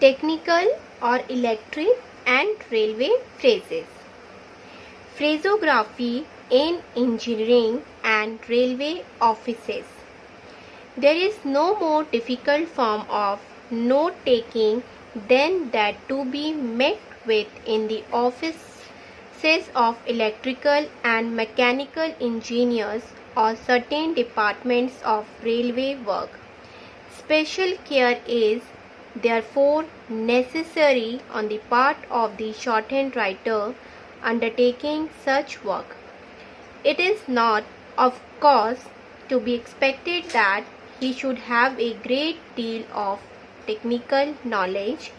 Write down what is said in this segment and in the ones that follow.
technical or electric and railway phrases. Phrasography in engineering and railway offices. There is no more difficult form of note taking than that to be met with in the offices of electrical and mechanical engineers or certain departments of railway work. Special care is therefore necessary on the part of the shorthand writer undertaking such work. It is not, of course, to be expected that he should have a great deal of technical knowledge,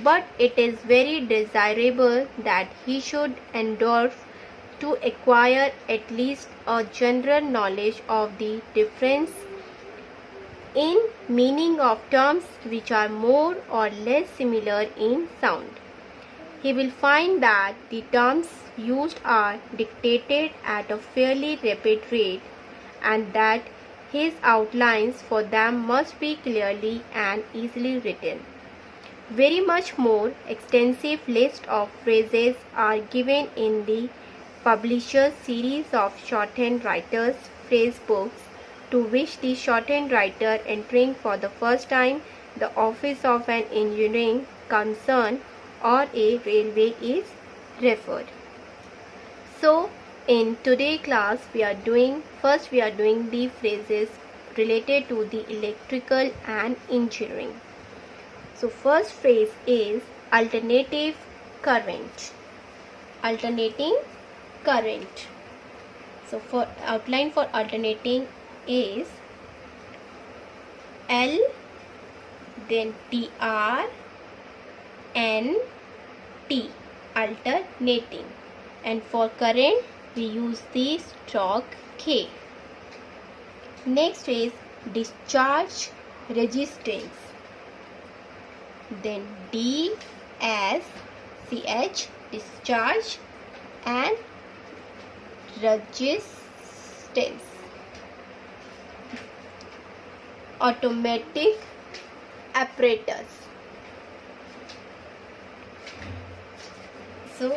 but it is very desirable that he should endeavour to acquire at least a general knowledge of the difference in meaning of terms which are more or less similar in sound. He will find that the terms used are dictated at a fairly rapid rate and that his outlines for them must be clearly and easily written. Very much more extensive list of phrases are given in the publisher's series of shorthand writers' phrase books, to which the shorthand writer entering for the first time the office of an engineering concern or a railway is referred. So in today's class we are doing the phrases related to the electrical and engineering. So first phrase is alternative current. Alternating current. So for outline for alternating is L, then TR, N, T, alternating, and for current we use the stroke K. Next is discharge resistance, then D, S, CH, discharge, and resistance. Automatic apparatus. So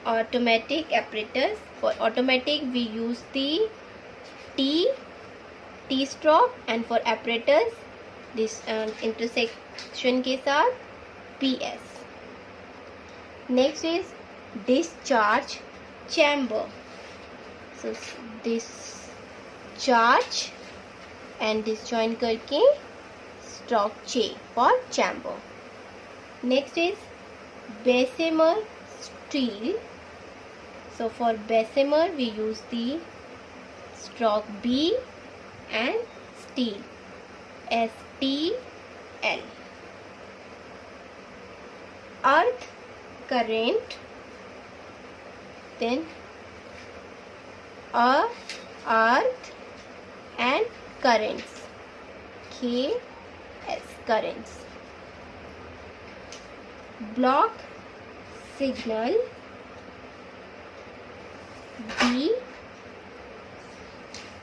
automatic apparatus, for automatic we use the T stroke, and for apparatus this intersection के साथ PS. Next is discharge chamber. So discharge and disjoin करके stroke J for chamber. Next is Bessemer steel. So for Bessemer we use the stroke B and steel, STL. Earth current, then earth and currents, KS, currents. Block signal,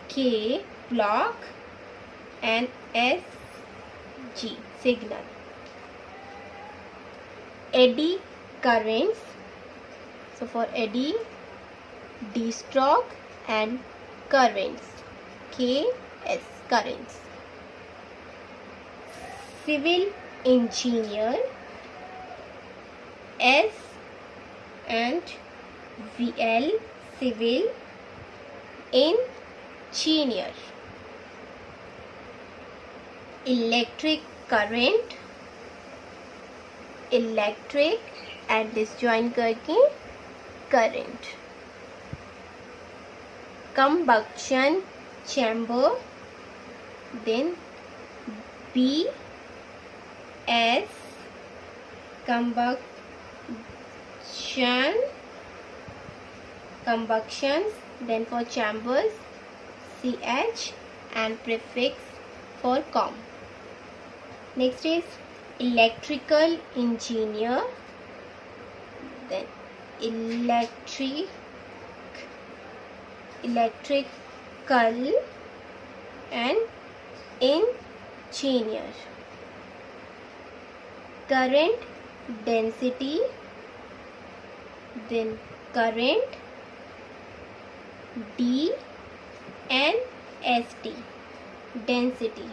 BK, block, and SG, signal. Eddy currents. So for eddy, D stroke and currents, KS, currents. Civil engineer, S and VL, civil engineer. Electric current, electric and disjoin करके current. Combustion chamber, then BS, combustions, then for chambers CH and prefix for com. Next is electrical engineer, then electrical and engineer. current density, then current D and ST, density.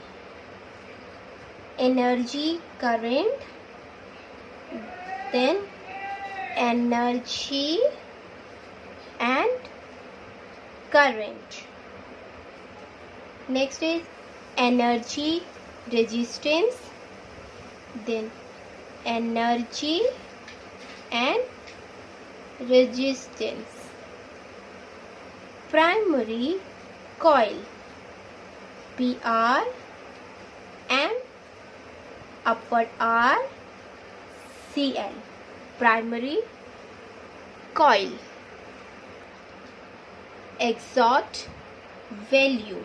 Energy, current, then energy and current. Next is energy, resistance, then energy and resistance. Primary coil, PR and upward R, CL, primary coil. Exhaust value,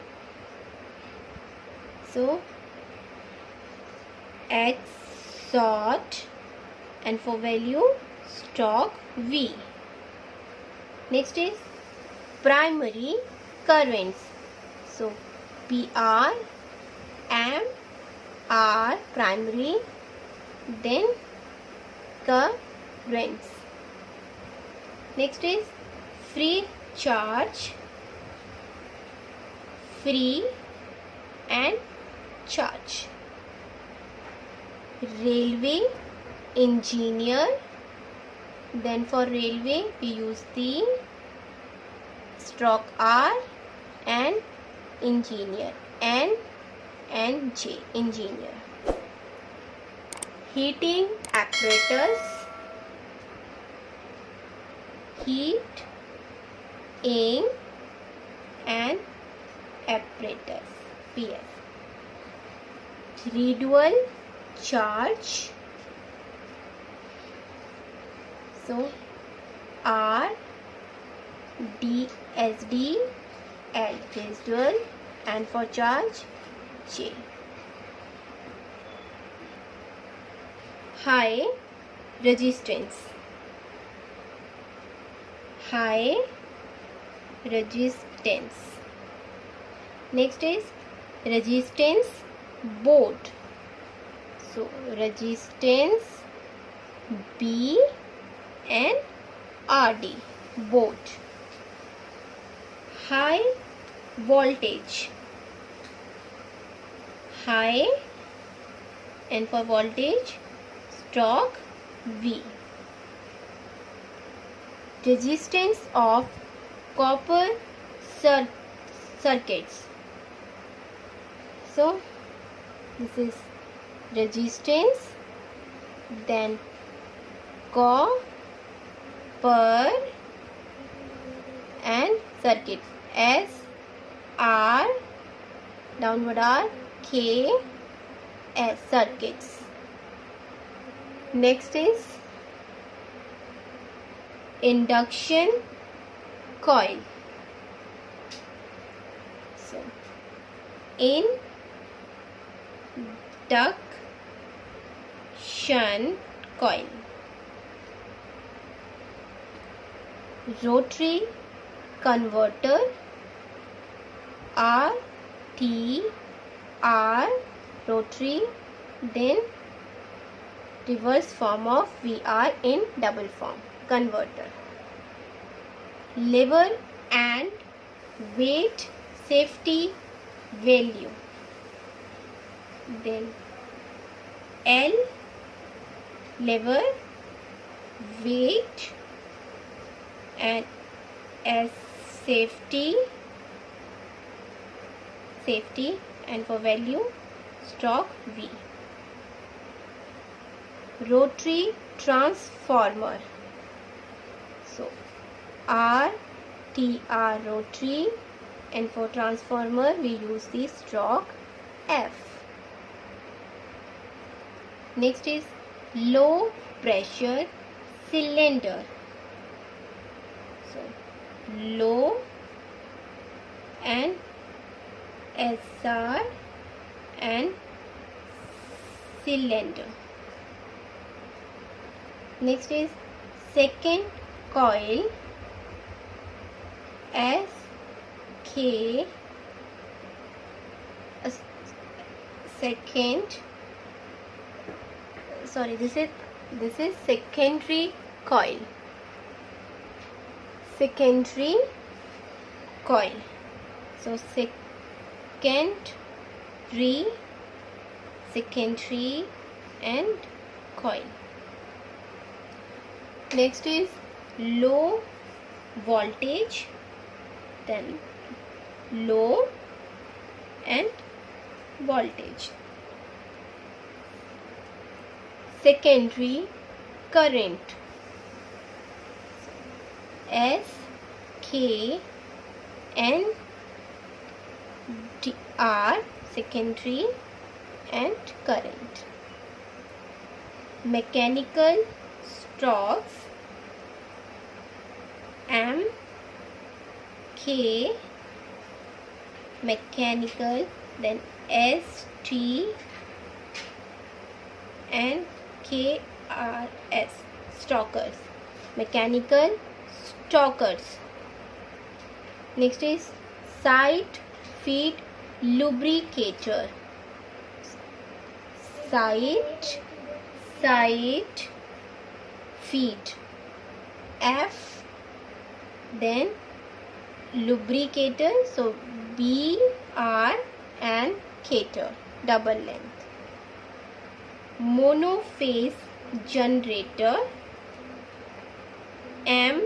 so exhaust and for value stroke V. Next is primary currents, so PR, M, R primary, then currents. Next is free charge, free and charge. Railway engineer, then for railway we use the stroke R and engineer, N and J, engineer. Heating apparatus, heating and apparatus, PS. Residual charge, so R, D, S, D, L, residual, and for charge J. High resistance, high resistance. Next is resistance board, so resistance B and RD, board. High voltage, high and for voltage stroke V. Resistance of copper circuits, so this is resistance, then copper and circuit, S, R, downward R, K, S, circuits. Next is induction coil, so induction coil. Rotary converter, RTR, rotary, then reverse form of VR in double form, converter. Lever and weight safety value, then L, lever, weight, and S, safety, and for value stroke V. Rotary transformer, so RTR, rotary, and for transformer we use the stroke F. Next is low pressure cylinder, so low and SR and cylinder. Next is second coil, SK, second sorry, this is secondary coil. Secondary coil. So secondary and coil. Next is low voltage, then low and voltage. Secondary current, SKNDR, secondary and current. Mechanical strokes, MK, mechanical, then ST and KRS, stalkers, mechanical stalkers. Next is side feed lubricator. Side feed, F, then lubricator, so BR and cater, double length. Monophase generator, MNFS,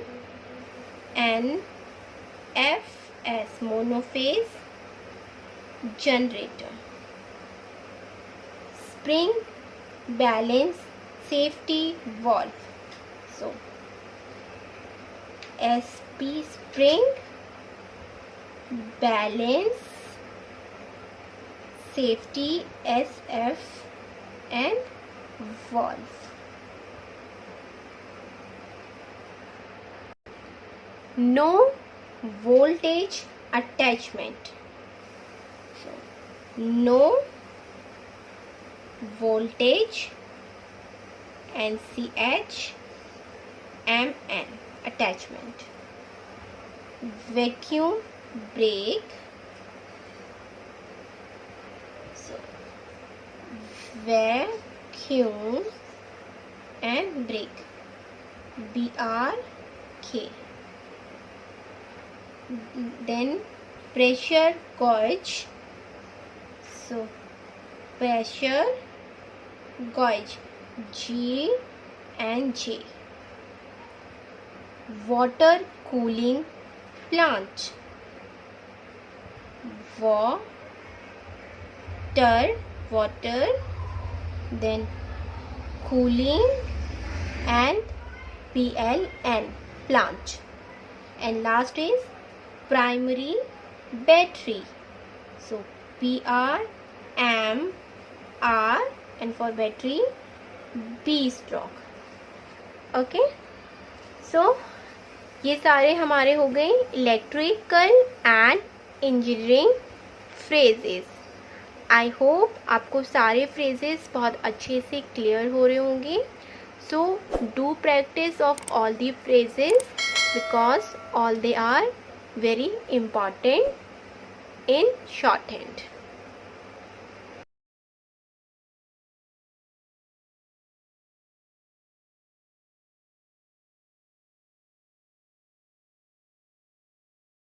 monophase generator. Spring balance safety valve, so SP, spring balance safety, SF, and valve. No voltage attachment, so no voltage, NCH, MN, attachment. Vacuum brake, so vacuum and brake, BRK. Then pressure gauge, so pressure gauge, G and J. Water cooling plant, water, then cooling and PLN, plant. And last is primary battery, so PR, M, R, and for battery B stroke. Okay, so ये सारे हमारे हो गए electrical and engineering phrases. I hope आपको सारे phrases बहुत अच्छे से क्लियर हो रहे होंगे. So do practice of all the phrases because all they are very important in shorthand.